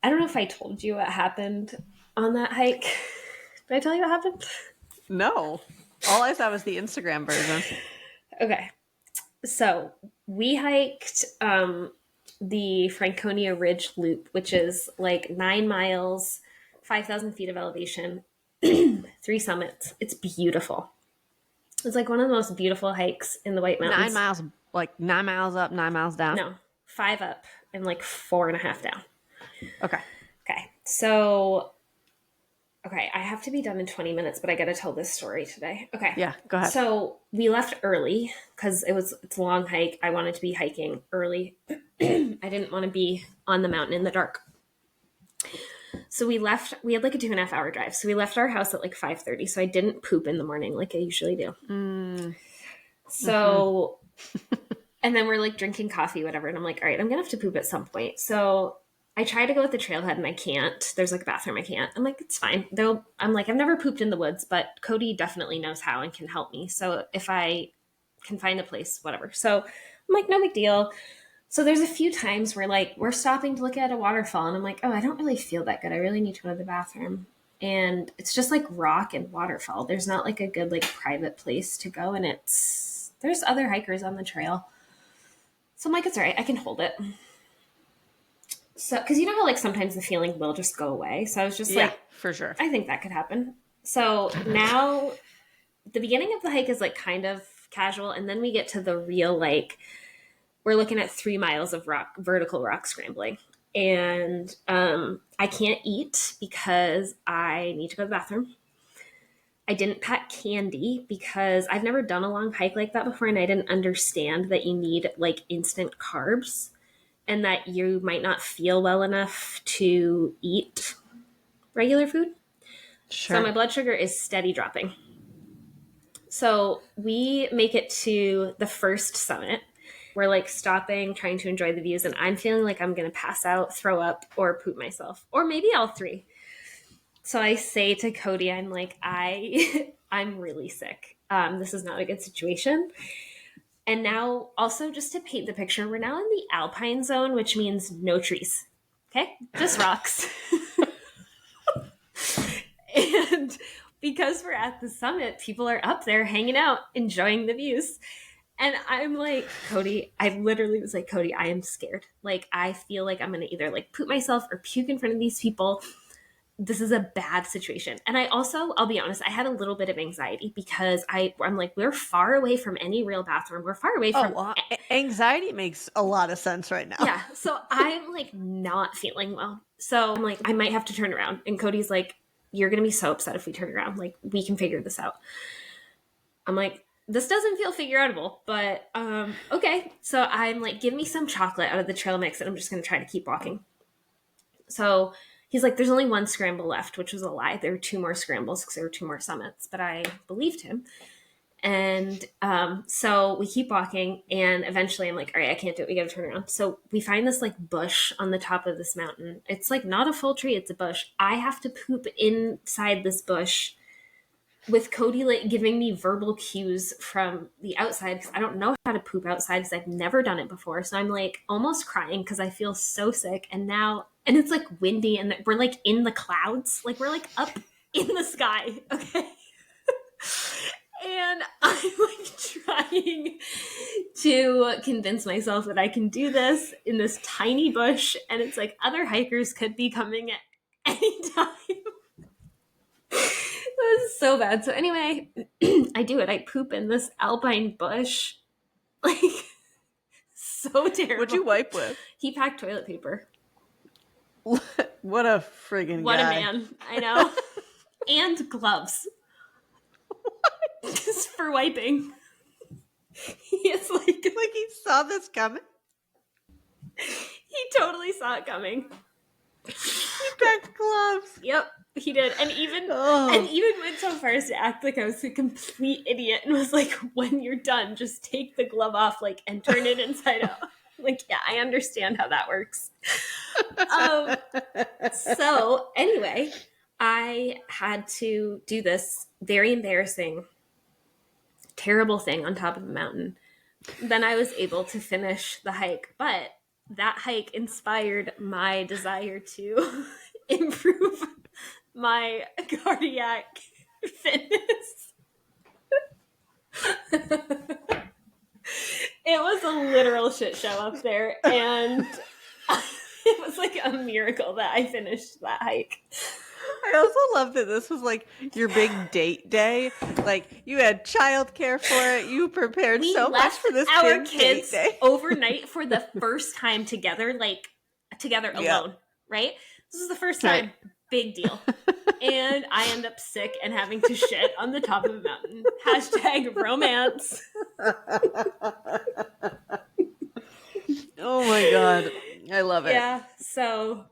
I don't know if I told you what happened on that hike. Did I tell you what happened? No. All I saw was the Instagram version. Okay. So we hiked the Franconia Ridge Loop, which is like 9 miles, 5,000 feet of elevation, three summits. It's beautiful. It's like one of the most beautiful hikes in the White Nine Mountains. miles, like 9 miles up, 9 miles down. No, five up and like 4.5 down. Okay. Okay. So, okay, I have to be done in 20 minutes, but I got to tell this story today. Okay. Yeah, go ahead. So we left early because it's a long hike. I wanted to be hiking early. I didn't want to be on the mountain in the dark. So we had like a 2.5 hour drive. So we left our house at like 5:30. So I didn't poop in the morning like I usually do. So, and then we're like drinking coffee, whatever. And I'm like, all right, I'm going to have to poop at some point. So I try to go at the trailhead and I can't. There's like a bathroom I can't. I'm like, it's fine. Though I'm like, I've never pooped in the woods, but Cody definitely knows how and can help me. So if I can find a place, whatever. So I'm like, no big deal. So there's a few times where like we're stopping to look at a waterfall and I'm like, oh, I don't really feel that good. I really need to go to the bathroom. And it's just like rock and waterfall. There's not like a good like private place to go. And there's other hikers on the trail. So I'm like, it's all right. I can hold it. So, because you know how like sometimes the feeling will just go away. So I was just like, for sure. I think that could happen. So now the beginning of the hike is like kind of casual. And then we get to the real, like, we're looking at 3 miles of vertical rock scrambling. And I can't eat because I need to go to the bathroom. I didn't pack candy because I've never done a long hike like that before. And I didn't understand that you need like instant carbs and that you might not feel well enough to eat regular food. Sure. So my blood sugar is steady dropping. So we make it to the first summit. We're like stopping, trying to enjoy the views, and I'm feeling like I'm going to pass out, throw up, or poop myself, or maybe all three. So I say to Cody, I'm like, I'm really sick. This is not a good situation. And now, also just to paint the picture, we're now in the alpine zone, which means no trees. Okay? Just rocks. And because we're at the summit, people are up there hanging out, enjoying the views. And I'm like, Cody, I literally was like, Cody, I am scared. Like, I feel like I'm going to either like poop myself or puke in front of these people. This is a bad situation. And I also, I'll be honest, I had a little bit of anxiety because I'm like, we're far away from any real bathroom. We're far away from... well, anxiety makes a lot of sense right now. Yeah. So I'm like not feeling well. So I'm like, I might have to turn around. And Cody's like, you're going to be so upset if we turn around. Like, we can figure this out. I'm like, this doesn't feel figure outable, but okay. So I'm like, give me some chocolate out of the trail mix and I'm just going to try to keep walking. So he's like, there's only one scramble left, which was a lie. There were 2 more scrambles because there were 2 more summits, but I believed him. And so we keep walking and eventually I'm like, all right, I can't do it. We got to turn around. So we find this like bush on the top of this mountain. It's like not a full tree. It's a bush. I have to poop inside this bush with Cody like giving me verbal cues from the outside because I don't know how to poop outside because I've never done it before. So I'm like almost crying because I feel so sick. And it's like windy and we're like in the clouds. Like we're like up in the sky. Okay. And I'm like trying to convince myself that I can do this in this tiny bush. And it's like other hikers could be coming at any time. It was so bad. So anyway, I do it. I poop in this alpine bush. Like, so terrible. What'd you wipe with? He packed toilet paper. What a friggin' What guy. a man. I know. And gloves. Just for wiping. It's like he saw this coming. He totally saw it coming. He packed gloves. Yep, he did. And even went so far as to act like I was a complete idiot and was like, when you're done, just take the glove off, like, and turn it inside out. Like, yeah, I understand how that works. So anyway, I had to do this very embarrassing, terrible thing on top of the mountain. Then I was able to finish the hike, but that hike inspired my desire to improve my cardiac fitness. It was a literal shit show up there, and it was like a miracle that I finished that hike. I also love that this was like your big date day. Like you had childcare for it. You prepared We so much left for this our big kids date day. overnight for the first time together, like together alone, right? This is the first time. Right. Big deal. And I end up sick and having to shit on the top of a mountain. Hashtag romance. Oh my God. I love it. Yeah, so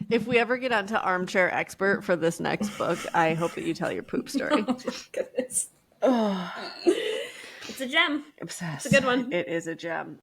If we ever get onto Armchair Expert for this next book, I hope that you tell your poop story. oh my goodness. Oh, It's a gem. obsessed. It's a good one. It is a gem.